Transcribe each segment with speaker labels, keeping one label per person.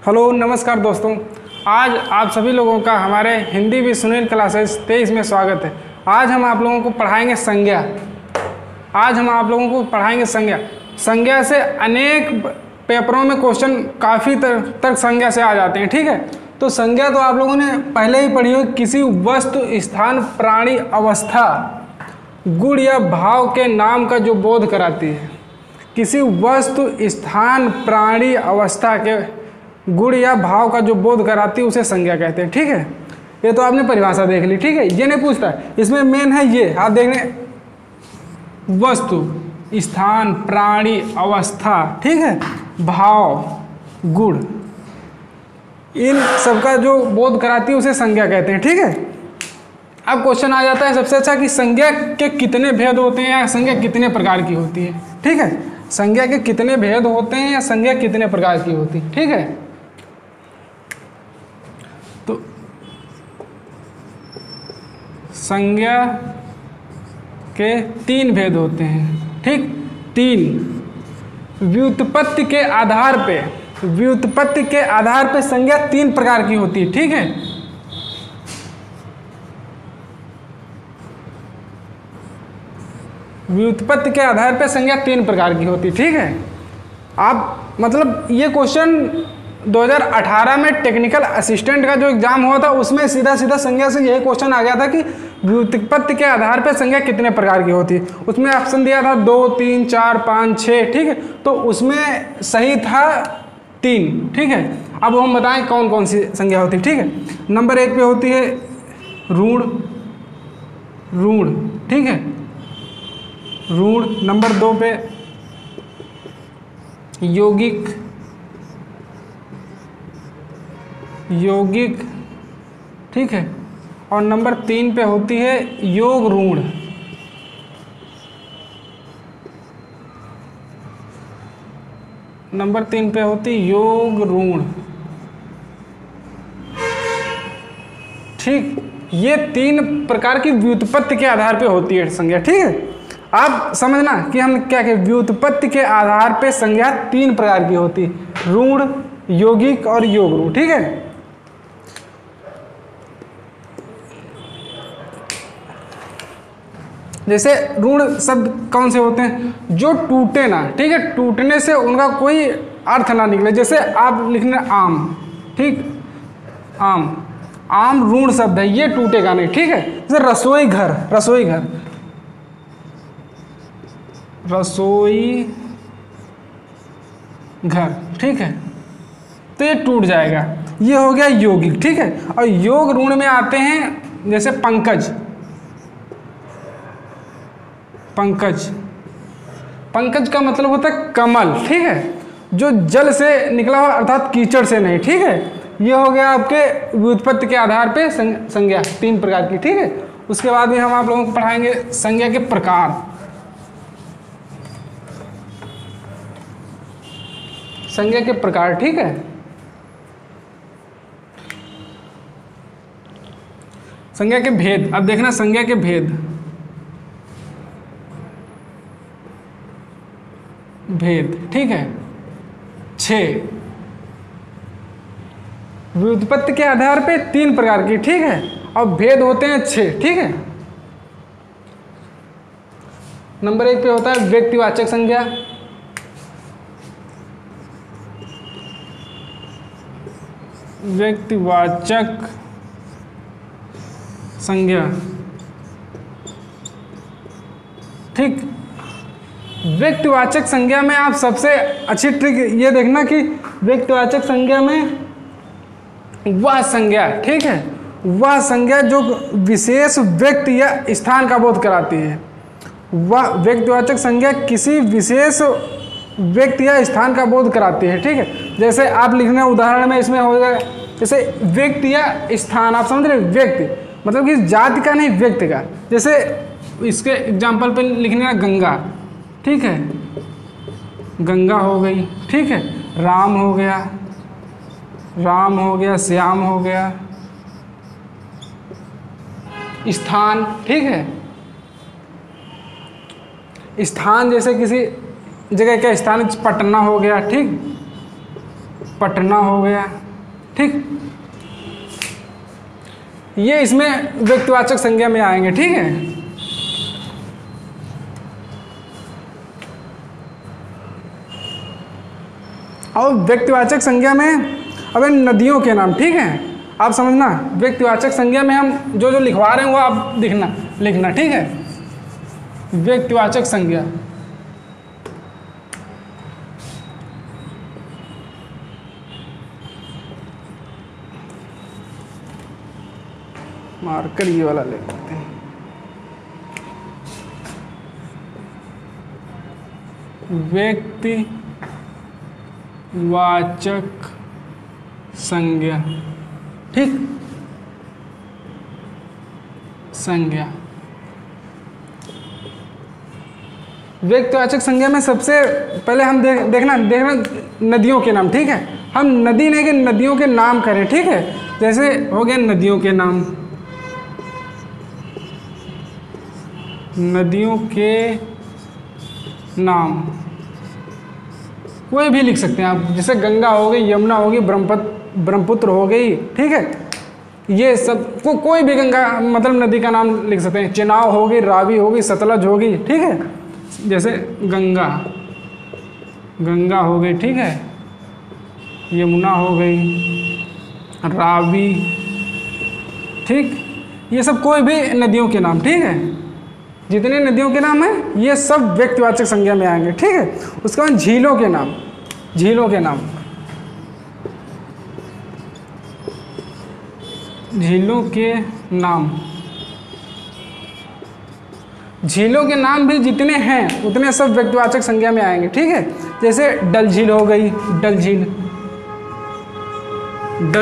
Speaker 1: Hello नमस्कार दोस्तों, आज आप सभी लोगों का हमारे हिंदी भी सुनील क्लासेस 23 में स्वागत है। आज हम आप लोगों को पढ़ाएंगे संज्ञा। संज्ञा से अनेक पेपरों में क्वेश्चन काफ़ी तक संज्ञा से आ जाते हैं। ठीक है, तो संज्ञा तो आप लोगों ने पहले ही पढ़ी हो। किसी वस्तु, स्थान, प्राणी, अवस्था, गुण या भाव के नाम का जो बोध कराती है। किसी वस्तु, स्थान, प्राणी, अवस्था के गुण या भाव का जो बोध कराती है उसे संज्ञा कहते हैं। ठीक है, ये तो आपने परिभाषा देख ली। ठीक है, ये नहीं पूछता है, इसमें मेन है ये। आप देखने वस्तु, स्थान, प्राणी, अवस्था, ठीक है, भाव, गुण, इन सबका जो बोध कराती है उसे संज्ञा कहते हैं। ठीक है, अब क्वेश्चन आ जाता है सबसे अच्छा कि संज्ञा के कितने भेद होते हैं या संज्ञा कितने प्रकार की होती है। ठीक है, संज्ञा के कितने भेद होते हैं या संज्ञा कितने प्रकार की होती है। ठीक है, तो संज्ञा के 3 भेद होते हैं। ठीक, 3 व्युत्पत्ति के आधार पे संज्ञा 3 प्रकार की होती है। ठीक है, व्युत्पत्ति के आधार पे संज्ञा 3 प्रकार की होती है। ठीक है, आप मतलब ये क्वेश्चन 2018 में टेक्निकल असिस्टेंट का जो एग्जाम हुआ था उसमें सीधा संज्ञा से यही क्वेश्चन आ गया था कि व्युत्पत्ति के आधार पे संज्ञा कितने प्रकार की होती है। उसमें ऑप्शन दिया था 2, 3, 4, 5, 6। ठीक है, तो उसमें सही था 3। ठीक है, अब हम बताएं कौन कौन सी संज्ञा होती है। ठीक है, नंबर 1 पे होती है ऋण। ठीक है, ऋण। नंबर 2 पे यौगिक। ठीक है, और नंबर 3 पे होती है योग ऋण। नंबर 3 पे होती योग ऋण। ठीक, ये 3 प्रकार की व्युत्पत्ति के आधार पे होती है संज्ञा। ठीक है, आप समझना कि हम क्या कहें, व्युत्पत्ति के आधार पे संज्ञा 3 प्रकार की होती है, ऋण, यौगिक और योग ऋण। ठीक है, जैसे ऋण शब्द कौन से होते हैं, जो टूटे ना। ठीक है, टूटने से उनका कोई अर्थ ना निकले। जैसे आप लिखने आम। ठीक, आम ऋण शब्द है, ये टूटेगा नहीं। ठीक है, जैसे रसोई घर। ठीक है, तो ये टूट जाएगा। ये हो गया यौगिक। ठीक है, और योग ऋण में आते हैं जैसे पंकज का मतलब होता है कमल। ठीक है, जो जल से निकला हुआ, अर्थात कीचड़ से नहीं। ठीक है, ये हो गया आपके व्युत्पत्ति के आधार पे संज्ञा 3 प्रकार की। ठीक है, उसके बाद भी हम आप लोगों को पढ़ाएंगे संज्ञा के प्रकार। संज्ञा के प्रकार। ठीक है, संज्ञा के भेद। अब देखना संज्ञा के भेद। ठीक है, 6 व्युत्पत्ति के आधार पे 3 प्रकार की। ठीक है, और भेद होते हैं 6। ठीक है, नंबर 1 पे होता है व्यक्तिवाचक संज्ञा। व्यक्तिवाचक संज्ञा। ठीक, व्यक्तिवाचक संज्ञा में आप सबसे अच्छी ट्रिक ये देखना कि व्यक्तिवाचक संज्ञा में वह संज्ञा, ठीक है, वह संज्ञा जो विशेष व्यक्ति या स्थान का बोध कराती है। वह व्यक्तिवाचक संज्ञा किसी विशेष व्यक्ति या स्थान का बोध कराती है। ठीक है, जैसे आप लिखने उदाहरण में इसमें होगा, जैसे व्यक्ति या स्थान। आप समझ रहे, व्यक्ति मतलब कि जाति का नहीं, व्यक्ति का। जैसे इसके एग्जाम्पल पे लिखने का गंगा। ठीक है, गंगा हो गई। ठीक है, राम हो गया, श्याम हो गया। स्थान। ठीक है, स्थान जैसे किसी जगह का स्थान पटना हो गया। ठीक, पटना हो गया, ठीक। ये इसमें व्यक्तिवाचक संज्ञा में आएंगे, ठीक है। और व्यक्तिवाचक संज्ञा में अब नदियों के नाम, ठीक है। आप समझना, व्यक्तिवाचक संज्ञा में हम जो जो लिखवा रहे हैं वो आप लिखना, ठीक है। व्यक्तिवाचक संज्ञा, मार्कर ये वाला ले लेते हैं। व्यक्तिवाचक संज्ञा, ठीक। संज्ञा, व्यक्तिवाचक संज्ञा में सबसे पहले हम देखना नदियों के नाम, ठीक है। हम नदी नहीं के नदियों के नाम करें, ठीक है। जैसे हो गया नदियों के नाम, नदियों के नाम कोई भी लिख सकते हैं आप, जैसे गंगा हो गई, यमुना होगी, ब्रह्मपुत्र हो गई, ठीक है। ये सब कोई भी गंगा मतलब नदी का नाम लिख सकते हैं। चेनाब होगी, रावी होगी, सतलज होगी, ठीक है। जैसे गंगा हो गई, ठीक है। यमुना हो गई, रावी, ठीक। ये सब कोई भी नदियों के नाम, ठीक है। जितने नदियों के नाम हैं ये सब व्यक्तिवाचक संज्ञा में आएंगे, ठीक है। उसके बाद झीलों के नाम, झीलों के नाम, झीलों के नाम, झीलों के नाम भी जितने हैं उतने सब व्यक्तिवाचक संज्ञा में आएंगे, ठीक है। जैसे डल झील हो गई, डल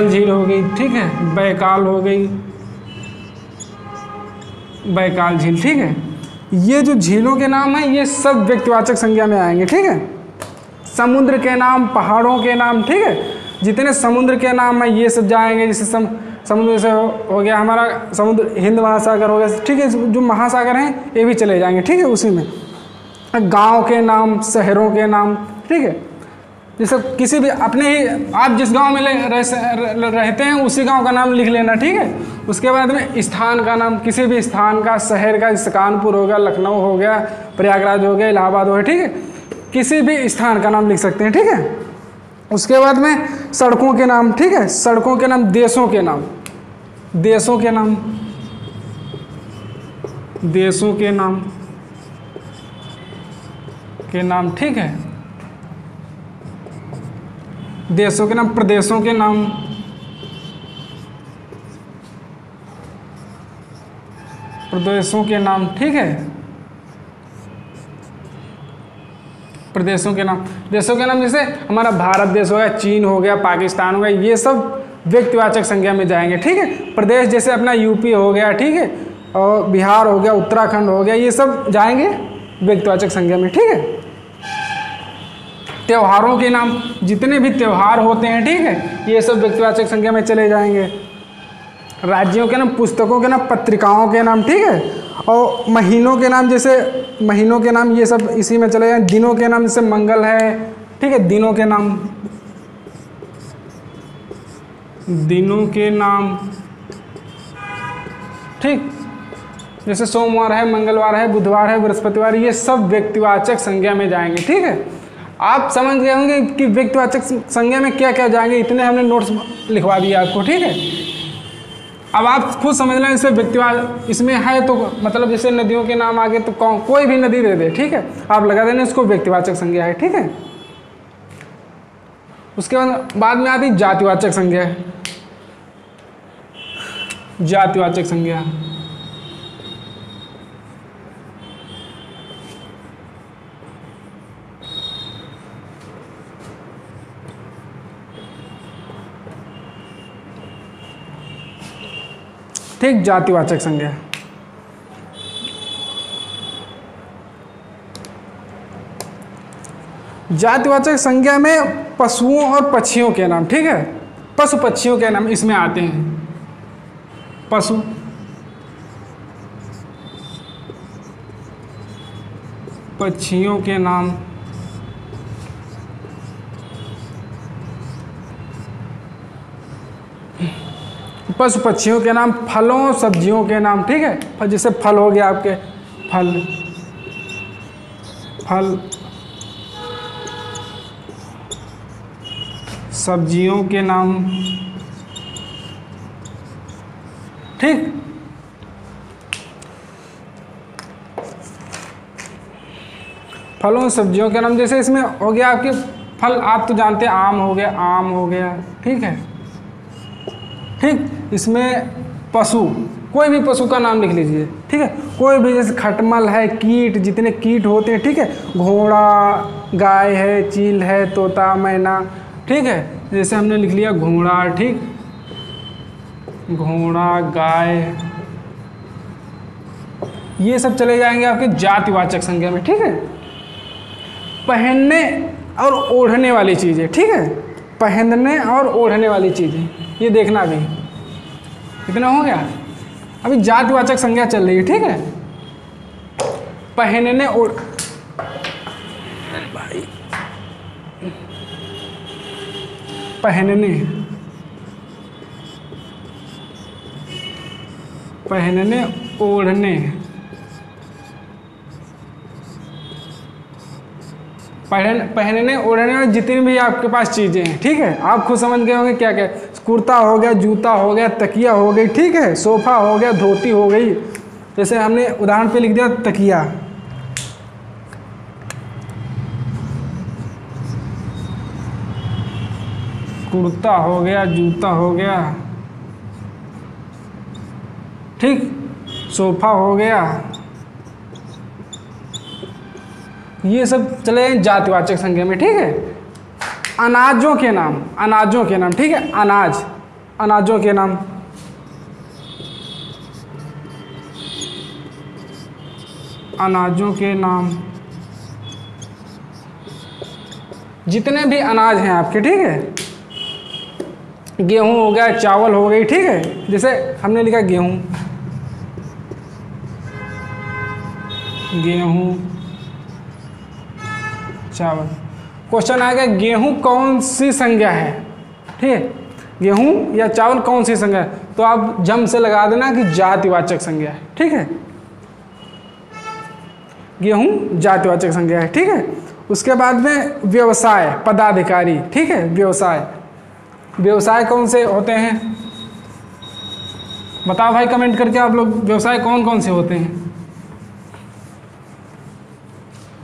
Speaker 1: झील हो गई, ठीक है। बैकाल हो गई, बैकाल झील, ठीक है। ये जो झीलों के नाम हैं ये सब व्यक्तिवाचक संज्ञा में आएंगे, ठीक है। समुद्र के नाम, पहाड़ों के नाम, ठीक है। जितने समुद्र के नाम हैं ये सब जाएंगे। जैसे समुद्र से हो गया हमारा समुद्र, हिंद महासागर हो गया, ठीक है। जो महासागर हैं ये भी चले जाएंगे, ठीक है। उसी में गांव के नाम, शहरों के नाम, ठीक है। जैसे किसी भी अपने ही आप जिस गांव में रहते हैं उसी गांव का नाम लिख लेना, ठीक है। उसके बाद में स्थान का नाम, किसी भी स्थान का, शहर का, जैसे कानपुर हो गया, लखनऊ हो गया, प्रयागराज हो गया, इलाहाबाद हो गया, ठीक है। किसी भी स्थान का नाम लिख सकते हैं, ठीक है। उसके बाद में सड़कों के नाम, ठीक है। सड़कों के नाम, देशों के नाम, देशों के नाम, देशों के नाम, ठीक है। देशों के नाम, प्रदेशों के नाम, प्रदेशों के नाम, ठीक है। प्रदेशों के नाम, देशों के नाम जैसे हमारा भारत देश हो गया, चीन हो गया, पाकिस्तान हो गया, ये सब व्यक्तिवाचक संज्ञा में जाएंगे, ठीक है। प्रदेश जैसे अपना यूपी हो गया, ठीक है, और बिहार हो गया, उत्तराखंड हो गया, ये सब जाएंगे व्यक्तिवाचक संज्ञा में, ठीक है। त्योहारों के नाम, जितने भी त्योहार होते हैं, ठीक है, ये सब व्यक्तिवाचक संज्ञा में चले जाएंगे। राज्यों के नाम, पुस्तकों के नाम, पत्रिकाओं के नाम, ठीक है। और महीनों के नाम, जैसे महीनों के नाम ये सब इसी में चले जाएंगे। दिनों के नाम जैसे मंगल है, ठीक है। दिनों के नाम, दिनों के नाम, ठीक। जैसे सोमवार है, मंगलवार है, बुधवार है, बृहस्पतिवार, ये सब व्यक्तिवाचक संज्ञा में जाएंगे, ठीक है। आप समझ गए होंगे कि व्यक्तिवाचक संज्ञा में क्या क्या जाएंगे, इतने हमने नोट्स लिखवा दिए आपको, ठीक है। अब आप खुद समझ लें इसे इसमें है तो मतलब जैसे नदियों के नाम आगे तो कोई भी नदी दे दे, ठीक है, आप लगा देना इसको व्यक्तिवाचक संज्ञा है, ठीक है। उसके बाद में आती जातिवाचक संज्ञा, जातिवाचक संज्ञा, ठीक। जातिवाचक संज्ञा, जातिवाचक संज्ञा में पशुओं और पक्षियों के नाम, ठीक है। पशु पक्षियों के नाम इसमें आते हैं। पशु, पक्षियों के नाम, पशु पक्षियों के नाम, फलों सब्जियों के नाम, ठीक है। जैसे फल हो गया आपके, फल, फल, सब्जियों के नाम, ठीक। फलों सब्जियों के नाम, जैसे इसमें हो गया आपके फल, आप तो जानते हैं आम हो गया, आम हो गया, ठीक है, ठीक। इसमें पशु, कोई भी पशु का नाम लिख लीजिए, ठीक है। कोई भी, जैसे खटमल है, कीट, जितने कीट होते हैं, ठीक है। घोड़ा, गाय है, चील है, तोता, मैना, ठीक है। जैसे हमने लिख लिया घोड़ा, ठीक, घोड़ा, गाय, ये सब चले जाएंगे आपके जातिवाचक संज्ञा में, ठीक है। पहनने और ओढ़ने वाली चीज़ें, ठीक है, पहनने और ओढ़ने वाली चीज़ें, ये देखना भी। इतना हो गया। अभी जातिवाचक संज्ञा चल रही है, ठीक है। पहनने ओढ़, भाई, पहनने, पहनने, ओढ़ने, पहनने ओढ़ने में जितनी भी आपके पास चीज़ें हैं, ठीक है, आप खुद समझ गए होंगे क्या क्या। कुर्ता हो गया, जूता हो गया, तकिया हो गई, ठीक है, सोफा हो गया, धोती हो गई। जैसे हमने उदाहरण पे लिख दिया तकिया, कुर्ता हो गया, जूता हो गया, ठीक, सोफा हो गया, ये सब चले जातिवाचक संज्ञा में, ठीक है। अनाजों के नाम, अनाजों के नाम, ठीक है, अनाज, अनाजों के नाम, अनाजों के नाम, जितने भी अनाज हैं आपके, ठीक है। गेहूं हो गया, चावल हो गई, ठीक है। जैसे हमने लिखा गेहूं, गेहूं, चावल। क्वेश्चन आएगा गेहूं कौन सी संज्ञा है, ठीक है, गेहूं या चावल कौन सी संज्ञा है, तो आप जम से लगा देना कि जातिवाचक संज्ञा है, ठीक है। गेहूं जातिवाचक संज्ञा है, ठीक है। उसके बाद में व्यवसाय, पदाधिकारी, ठीक है, व्यवसाय, व्यवसाय कौन से होते हैं, बताओ भाई कमेंट करके आप लोग, व्यवसाय कौन कौन से होते हैं,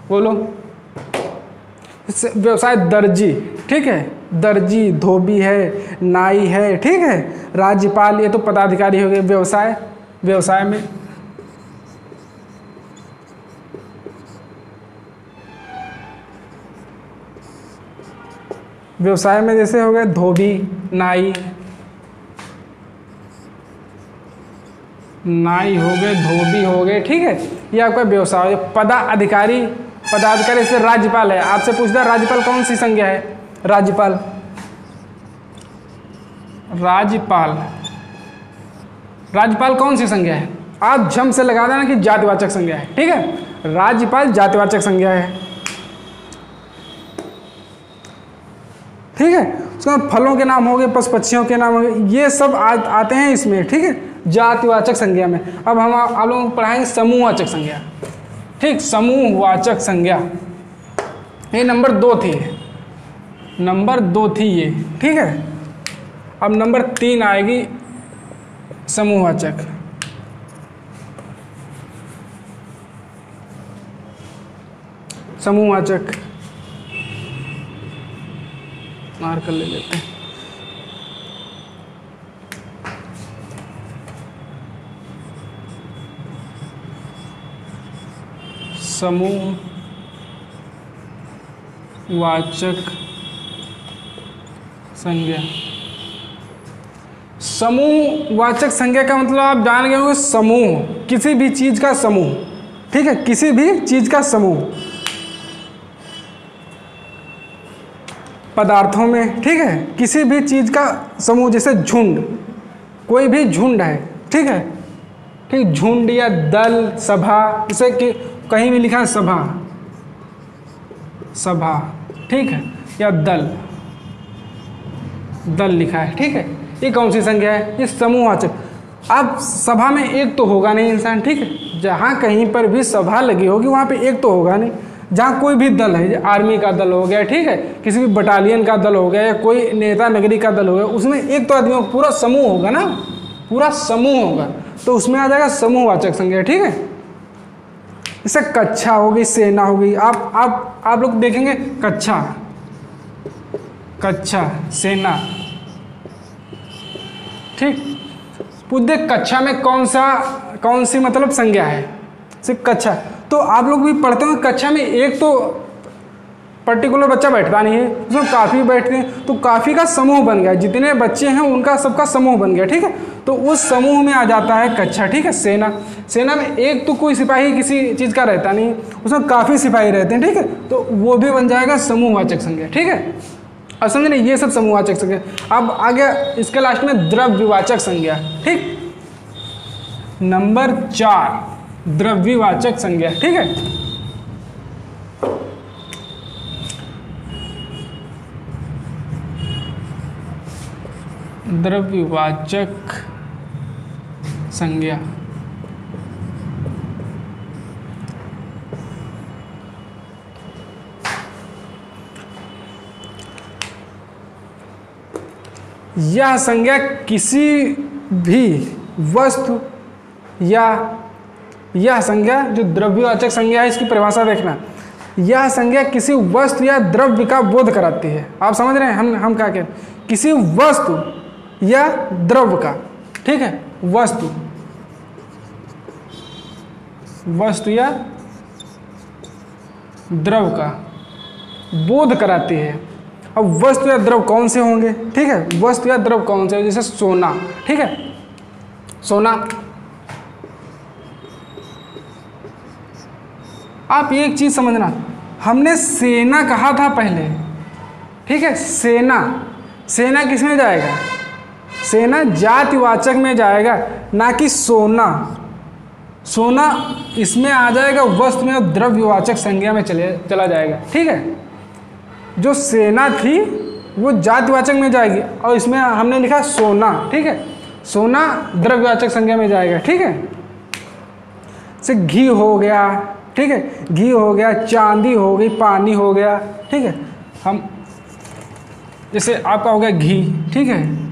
Speaker 1: बोलो। व्यवसाय दर्जी, ठीक है, दर्जी, धोबी है, नाई है, ठीक है, राज्यपाल, ये तो पदाधिकारी हो गए। व्यवसाय, व्यवसाय में व्यवसाय में जैसे हो गए धोबी, नाई, नाई हो गए, धोबी हो गए, ठीक है, ये आपका व्यवसाय। पदाधिकारी, पदाधिकारी से राज्यपाल है, आपसे पूछता है राज्यपाल कौन सी संज्ञा है, राज्यपाल, राज्यपाल, राज्यपाल कौन सी संज्ञा है, आप झम से लगा देना कि जातिवाचक संज्ञा है, ठीक है। राज्यपाल जातिवाचक संज्ञा है, ठीक है। उसके बाद फलों के नाम हो गए, पशु पक्षियों के नाम हो गए, ये सब आते हैं इसमें, ठीक है, जातिवाचक संज्ञा में। अब हम आप लोगों को पढ़ाएंगे समूहवाचक संज्ञा, ठीक, समूहवाचक संज्ञा, ये नंबर 2 थी, नंबर 2 थी ये, ठीक है। अब नंबर 3 आएगी समूहवाचक, समूहवाचक, मार्कर ले लेते हैं। समूहवाचक संज्ञा, समूहवाचक संज्ञा का मतलब आप जान गए होंगे, समूह, किसी भी चीज का समूह, ठीक है, किसी भी चीज का समूह, पदार्थों में, ठीक है, किसी भी चीज का समूह, जैसे झुंड, कोई भी झुंड है, ठीक है, ठीक, झुंड या दल, सभा, जैसे कि कहीं भी लिखा है सभा, सभा, ठीक है, या दल, दल लिखा है, ठीक है, ये कौन सी संज्ञा है? ये समूहवाचक। अब सभा में एक तो होगा नहीं इंसान, ठीक है, जहाँ कहीं पर भी सभा लगी होगी वहाँ पे एक तो होगा नहीं। जहाँ कोई भी दल है, आर्मी का दल हो गया, ठीक है, किसी भी बटालियन का दल हो गया या कोई नेता नगरी का दल हो गया, उसमें एक तो आदमी होगा, पूरा समूह होगा ना, पूरा समूह होगा, तो उसमें आ जाएगा समूहवाचक संज्ञा, ठीक है। जैसे कक्षा हो गई, सेना हो गई, आप लोग देखेंगे कक्षा, कक्षा, सेना, ठीक। पूछे कक्षा में कौन सी मतलब संज्ञा है? सिर्फ कक्षा। तो आप लोग भी पढ़ते हो कक्षा में एक तो पर्टिकुलर बच्चा बैठता नहीं है, उसमें काफ़ी बैठते हैं, तो काफ़ी का समूह बन गया, जितने बच्चे हैं उनका सबका समूह बन गया, ठीक है। तो उस समूह में आ जाता है कक्षा, ठीक है। सेना, सेना में एक तो कोई सिपाही किसी चीज़ का रहता नहीं, उसमें काफ़ी सिपाही रहते हैं, ठीक है, तो वो भी बन जाएगा समूहवाचक संज्ञा, ठीक है। अब समझे नहीं, ये सब समूहवाचक संज्ञा। अब आ गया इसके लास्ट में द्रव्यवाचक संज्ञा, ठीक। नंबर 4 द्रव्यवाचक संज्ञा, ठीक है। द्रव्यवाचक संज्ञा, यह संज्ञा किसी भी वस्तु या यह संज्ञा जो द्रव्यवाचक संज्ञा है, इसकी परिभाषा देखना, यह संज्ञा किसी वस्तु या द्रव्य का बोध कराती है। आप समझ रहे हैं हम क्या कह रहे हैं? किसी वस्तु या द्रव्य का, ठीक है, वस्तु या द्रव्य का बोध कराती है। अब वस्तु या द्रव्य कौन से होंगे, ठीक है, वस्तु या द्रव्य कौन से होंगे? जैसे सोना, ठीक है, सोना। आप एक चीज समझना, हमने सेना कहा था पहले, ठीक है, सेना, सेना किस में जाएगा? सेना जातिवाचक में जाएगा, ना कि सोना। सोना इसमें आ जाएगा वस्तु में और द्रव्यवाचक संज्ञा में चला जाएगा, ठीक है। जो सेना थी वो जातिवाचक में जाएगी और इसमें हमने लिखा सोना, ठीक है, सोना द्रव्यवाचक संज्ञा में जाएगा, ठीक है। से घी हो गया, ठीक है, घी हो गया, चांदी हो गई, पानी हो गया, ठीक है। हम जैसे आपका हो गया घी, ठीक है,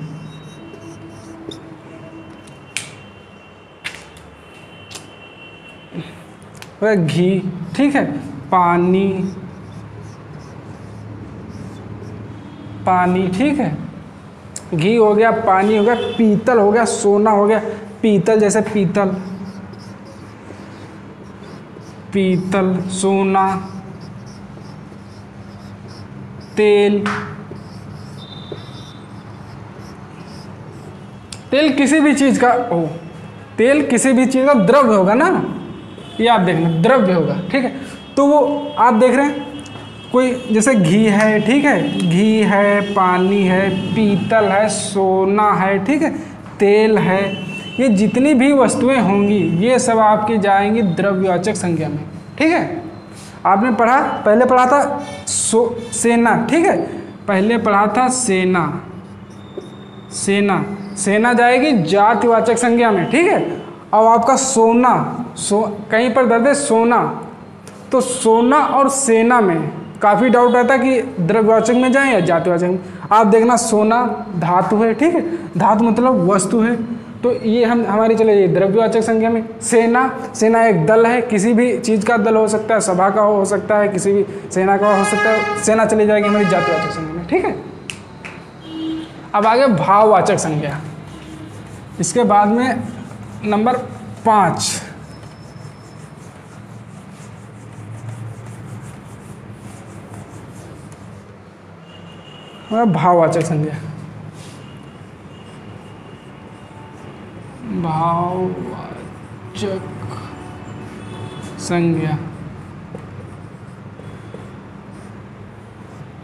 Speaker 1: घी, ठीक है, पानी, पानी, ठीक है, घी हो गया, पानी हो गया, पीतल हो गया, सोना हो गया, पीतल, जैसे पीतल, पीतल, सोना, तेल, तेल किसी भी चीज का हो, तेल किसी भी चीज का द्रव्य होगा ना, ये आप देखना द्रव्य होगा, ठीक है। तो वो आप देख रहे हैं कोई जैसे घी है, ठीक है, घी है, पानी है, पीतल है, सोना है, ठीक है, तेल है, ये जितनी भी वस्तुएं होंगी ये सब आपकी जाएंगी द्रव्यवाचक संज्ञा में, ठीक है। आपने पढ़ा, पहले पढ़ा था सेना, ठीक है, पहले पढ़ा था सेना, सेना, सेना जाएगी जातिवाचक संज्ञा में, ठीक है। और आपका सोना, कहीं पर दर्द है सोना, तो सोना और सेना में काफ़ी डाउट रहता है कि द्रव्यवाचक में जाएं या जातिवाचक में। आप देखना सोना धातु है, ठीक है, धातु मतलब वस्तु है, तो ये हमारी चले जाइए द्रव्यवाचक संज्ञा में। सेना, सेना एक दल है, किसी भी चीज़ का दल हो सकता है, सभा का हो सकता है, किसी भी सेना का हो सकता है, सेना चली जाएगी हमारी जातिवाचक संज्ञा में, ठीक है। अब आगे भाववाचक संज्ञा, इसके बाद में नंबर 5 भाववाचक संज्ञा, भाववाचक संज्ञा,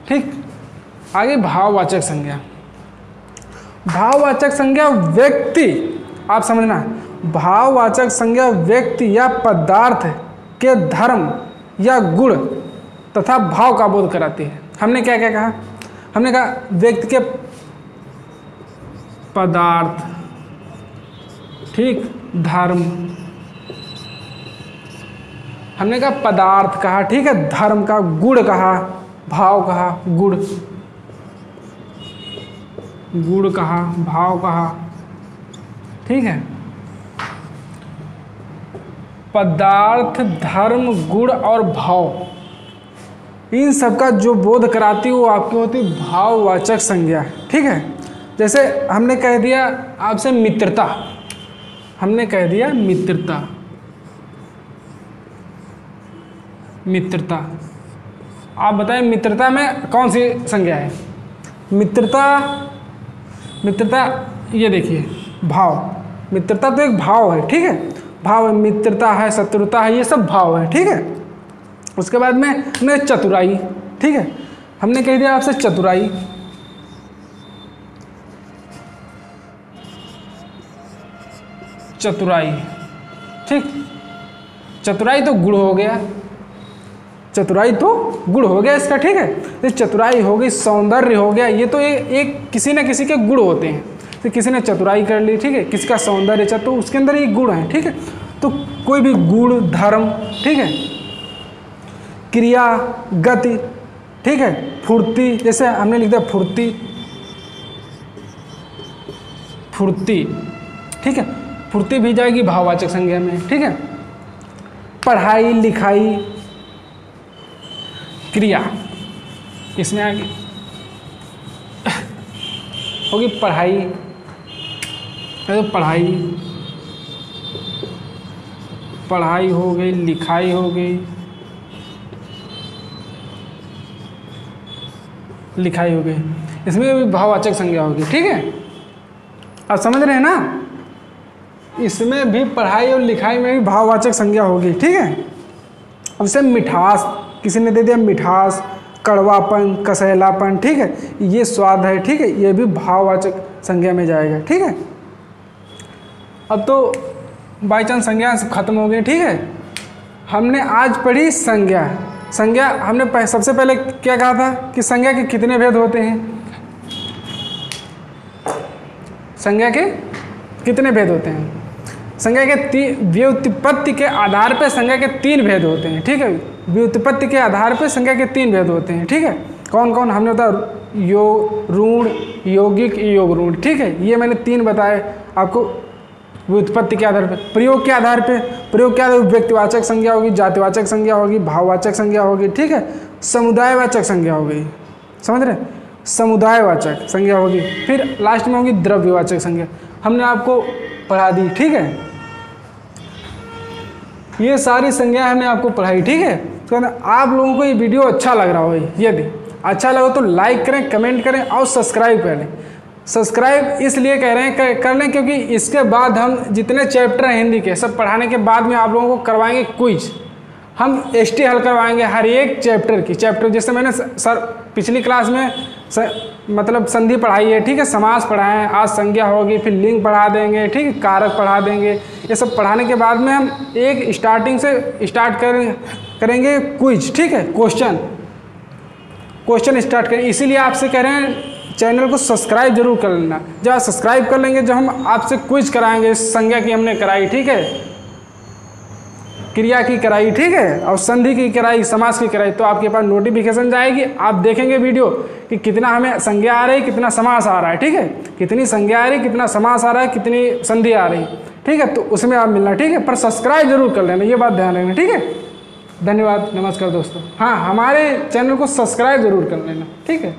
Speaker 1: ठीक। आगे भाववाचक संज्ञा, भाववाचक संज्ञा व्यक्ति, आप समझना, भाववाचक संज्ञा व्यक्ति या पदार्थ के धर्म या गुण तथा भाव का बोध कराती है। हमने क्या क्या कहा? हमने कहा व्यक्ति के पदार्थ, ठीक, धर्म, हमने कहा पदार्थ कहा, ठीक है, धर्म का, गुण कहा, भाव कहा, गुण, गुण कहा, भाव कहा, ठीक है। पदार्थ, धर्म, गुण और भाव, इन सब का जो बोध कराती है वो आपकी होती है भाववाचक संज्ञा, ठीक है। जैसे हमने कह दिया आपसे मित्रता, हमने कह दिया मित्रता, मित्रता, आप बताएं मित्रता में कौन सी संज्ञा है? मित्रता, मित्रता ये देखिए भाव, मित्रता तो एक भाव है, ठीक है, भाव है, मित्रता है, शत्रुता है, ये सब भाव है, ठीक है। उसके बाद में हमने चतुराई, ठीक है, हमने कह दिया आपसे चतुराई, चतुराई, ठीक, चतुराई तो गुण हो गया, चतुराई तो गुण हो गया इसका, ठीक है। तो चतुराई हो गई, सौंदर्य हो गया, ये तो एक किसी न किसी के गुण होते हैं। तो किसी ने चतुराई कर ली, ठीक है, किसी का सौंदर्य, तो उसके अंदर ये गुण है, ठीक है। तो कोई भी गुण, धर्म, ठीक है, क्रिया, गति, ठीक है, फुर्ती, जैसे हमने लिख दिया फुर्ती, फुर्ती, ठीक है, फुर्ती भी जाएगी भाववाचक संज्ञा में, ठीक है। पढ़ाई, लिखाई, क्रिया, इसमें आगे होगी पढ़ाई, तो पढ़ाई, पढ़ाई हो गई, लिखाई हो गई, लिखाई हो गई, इसमें भी भाववाचक संज्ञा होगी, ठीक है। आप समझ रहे हैं ना, इसमें भी पढ़ाई और लिखाई में भी भाववाचक संज्ञा होगी, ठीक है। अब से मिठास, किसी ने दे दिया मिठास, कड़वापन, कसैलापन, ठीक है, ये स्वाद है, ठीक है, ये भी भाववाचक संज्ञा में जाएगा, ठीक है। अब तो बाई चांस संज्ञा खत्म हो गई, ठीक है। हमने आज पढ़ी संज्ञा, संज्ञा हमने सबसे पहले क्या कहा था कि संज्ञा के कितने भेद होते हैं? संज्ञा के कितने भेद होते हैं? संज्ञा के व्युत्पत्ति के आधार पर संज्ञा के 3 भेद होते हैं, ठीक है। व्युत्पत्ति के आधार पर संज्ञा के 3 भेद होते हैं, ठीक है। कौन कौन? हमने बताया ऋण, यौगिक, योग ऋण, ठीक है। ये मैंने 3 बताए आपको व्युत्पत्ति के आधार पर। प्रयोग के आधार पर, प्रयोग के आधार पर व्यक्तिवाचक संज्ञा होगी, जातिवाचक संज्ञा होगी, भाववाचक संज्ञा होगी, ठीक है। समुदायवाचक संज्ञा होगी, समझ रहे, समुदायवाचक संज्ञा होगी। फिर लास्ट में होगी द्रव्यवाचक संज्ञा। हमने आपको पढ़ा दी, ठीक है। ये सारी संज्ञाएं हमने आपको पढ़ाई, ठीक है। तो आप लोगों को ये वीडियो अच्छा लग रहा हो, यदि अच्छा लगे तो लाइक करें, कमेंट करें और सब्सक्राइब करें। सब्सक्राइब इसलिए कह रहे हैं कर लें क्योंकि इसके बाद हम जितने चैप्टर हैं हिंदी के सब पढ़ाने के बाद में आप लोगों को करवाएंगे क्विज। हम एसटी हल करवाएंगे हर एक चैप्टर की। चैप्टर जैसे मैंने सर पिछली क्लास में मतलब संधि पढ़ाई है, ठीक है, समास पढ़ाए हैं, आज संज्ञा होगी, फिर लिंग पढ़ा देंगे, ठीक है, कारक पढ़ा देंगे। ये सब पढ़ाने के बाद में हम एक स्टार्टिंग से स्टार्ट करेंगे क्विज, ठीक है, क्वेश्चन स्टार्ट करें। इसीलिए आपसे कह रहे हैं चैनल को सब्सक्राइब जरूर कर लेना। जब आप सब्सक्राइब कर लेंगे, जो हम आपसे क्विज कराएंगे, संज्ञा की हमने कराई, ठीक है, क्रिया की कराई, ठीक है, और संधि की कराई, समास की कराई, तो आपके पास नोटिफिकेशन जाएगी। आप देखेंगे वीडियो कि कितना हमें संज्ञा आ रही, कितना समास आ रहा है, ठीक है, कितनी संज्ञा आ रही, कितना समास आ रहा है, कितनी संधि आ रही, ठीक है। तो उसमें आप मिलना, ठीक है, पर सब्सक्राइब जरूर कर लेना, ये बात ध्यान रखना, ठीक है। धन्यवाद, नमस्कार दोस्तों। हाँ, हमारे चैनल को सब्सक्राइब जरूर कर लेना, ठीक है।